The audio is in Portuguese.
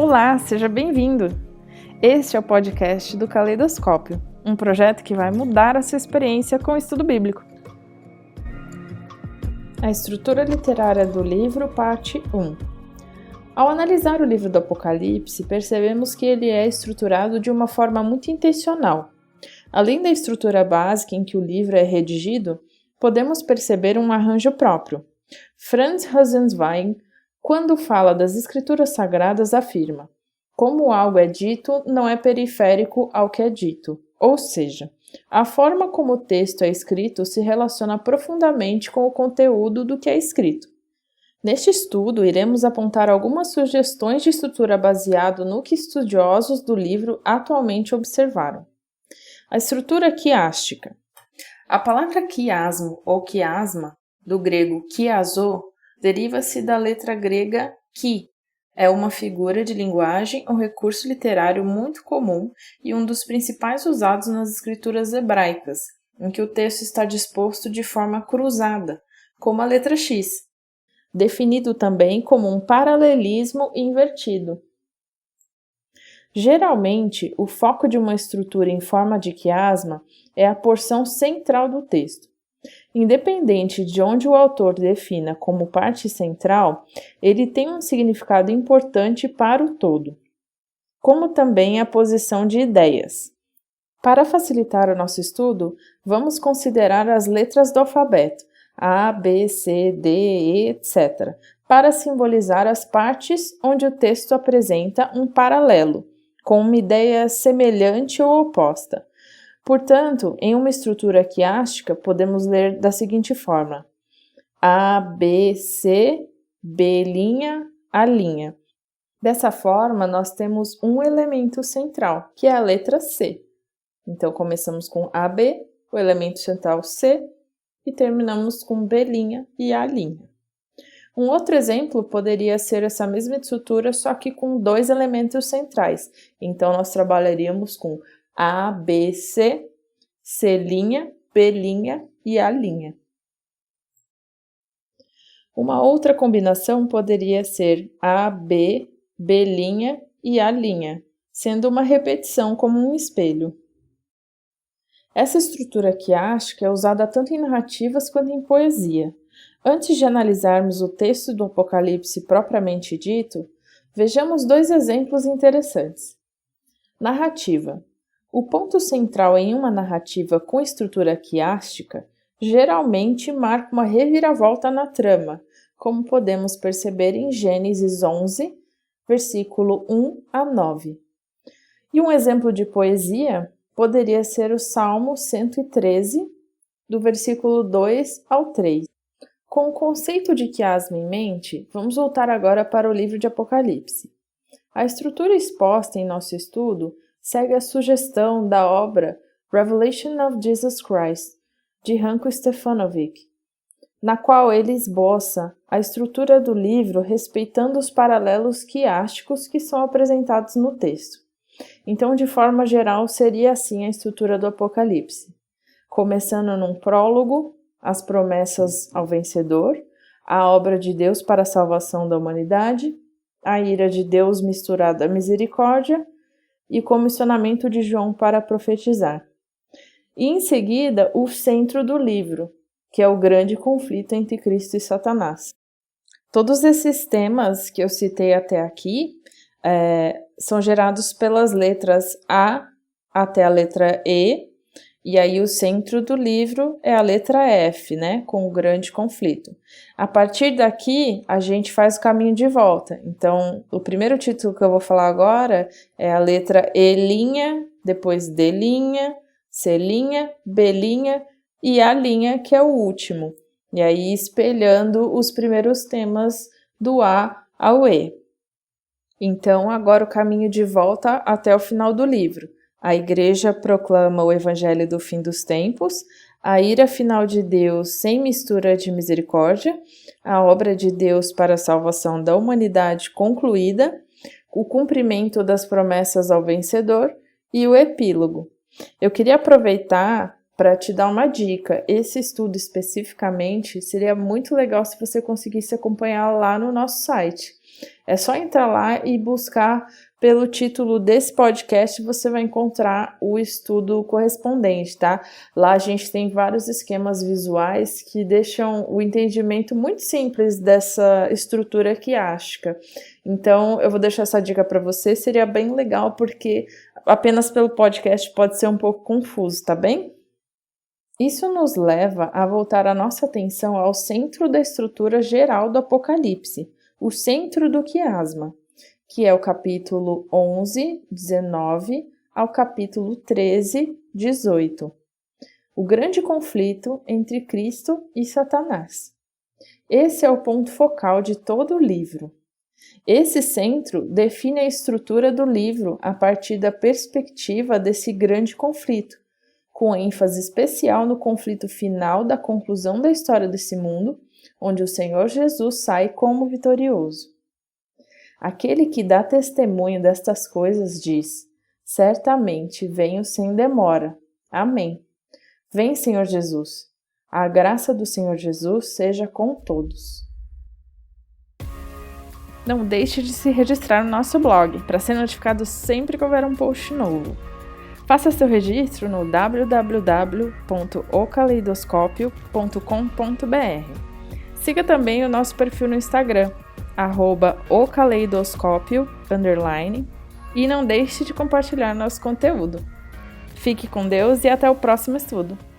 Olá, seja bem-vindo! Este é o podcast do Caleidoscópio, um projeto que vai mudar a sua experiência com o estudo bíblico. A estrutura literária do livro, parte 1. Ao analisar o livro do Apocalipse, percebemos que ele é estruturado de uma forma muito intencional. Além da estrutura básica em que o livro é redigido, podemos perceber um arranjo próprio. Franz Rosenzweig, quando fala das escrituras sagradas, afirma: como algo é dito, não é periférico ao que é dito. Ou seja, a forma como o texto é escrito se relaciona profundamente com o conteúdo do que é escrito. Neste estudo, iremos apontar algumas sugestões de estrutura baseado no que estudiosos do livro atualmente observaram. A estrutura quiástica. A palavra quiasmo ou quiasma, do grego kiazo, deriva-se da letra grega ki. É uma figura de linguagem ou recurso literário muito comum e um dos principais usados nas escrituras hebraicas, em que o texto está disposto de forma cruzada, como a letra X, definido também como um paralelismo invertido. Geralmente, o foco de uma estrutura em forma de quiasma é a porção central do texto. Independente de onde o autor defina como parte central, ele tem um significado importante para o todo, como também a posição de ideias. Para facilitar o nosso estudo, vamos considerar as letras do alfabeto, A, B, C, D, E, etc., para simbolizar as partes onde o texto apresenta um paralelo, com uma ideia semelhante ou oposta. Portanto, em uma estrutura quiástica, podemos ler da seguinte forma: A, B, C, B', A'. Dessa forma, nós temos um elemento central, que é a letra C. Então, começamos com AB, o elemento central C, e terminamos com B' e A'. Um outro exemplo poderia ser essa mesma estrutura, só que com dois elementos centrais. Então, nós trabalharíamos com A, B, C, C', B' e A'. Uma outra combinação poderia ser A, B, B' e A', sendo uma repetição como um espelho. Essa estrutura quiástica é usada tanto em narrativas quanto em poesia. Antes de analisarmos o texto do Apocalipse propriamente dito, vejamos dois exemplos interessantes. Narrativa. O ponto central em uma narrativa com estrutura quiástica geralmente marca uma reviravolta na trama, como podemos perceber em Gênesis 11, versículo 1 a 9. E um exemplo de poesia poderia ser o Salmo 113, do versículo 2 ao 3. Com o conceito de quiasma em mente, vamos voltar agora para o livro de Apocalipse. A estrutura exposta em nosso estudo segue a sugestão da obra Revelation of Jesus Christ, de Ranko Stefanovic, na qual ele esboça a estrutura do livro respeitando os paralelos quiásticos que são apresentados no texto. Então, de forma geral, seria assim a estrutura do Apocalipse, começando num prólogo, as promessas ao vencedor, a obra de Deus para a salvação da humanidade, a ira de Deus misturada à misericórdia, e o comissionamento de João para profetizar. E em seguida, o centro do livro, que é o grande conflito entre Cristo e Satanás. Todos esses temas que eu citei até aqui são gerados pelas letras A até a letra E, e aí o centro do livro é a letra F, né, com o grande conflito. A partir daqui, a gente faz o caminho de volta. Então, o primeiro título que eu vou falar agora é a letra E', depois D', C', B' e A', que é o último. E aí, espelhando os primeiros temas do A ao E. Então, agora o caminho de volta até o final do livro. A igreja proclama o evangelho do fim dos tempos, a ira final de Deus sem mistura de misericórdia, a obra de Deus para a salvação da humanidade concluída, o cumprimento das promessas ao vencedor e o epílogo. Eu queria aproveitar para te dar uma dica, esse estudo especificamente seria muito legal se você conseguisse acompanhar lá no nosso site. É só entrar lá e buscar pelo título desse podcast, você vai encontrar o estudo correspondente, tá? Lá a gente tem vários esquemas visuais que deixam o entendimento muito simples dessa estrutura quiástica. Então, eu vou deixar essa dica para você, seria bem legal porque apenas pelo podcast pode ser um pouco confuso, tá bem? Isso nos leva a voltar a nossa atenção ao centro da estrutura geral do Apocalipse, o centro do quiasma, que é o capítulo 11, 19 ao capítulo 13, 18. O grande conflito entre Cristo e Satanás. Esse é o ponto focal de todo o livro. Esse centro define a estrutura do livro a partir da perspectiva desse grande conflito, com ênfase especial no conflito final da conclusão da história desse mundo, onde o Senhor Jesus sai como vitorioso. Aquele que dá testemunho destas coisas diz: certamente venho sem demora. Amém. Vem, Senhor Jesus. A graça do Senhor Jesus seja com todos. Não deixe de se registrar no nosso blog, para ser notificado sempre que houver um post novo. Faça seu registro no www.ocaleidoscopio.com.br. Siga também o nosso perfil no Instagram, @ocaleidoscopio_, e não deixe de compartilhar nosso conteúdo. Fique com Deus e até o próximo estudo!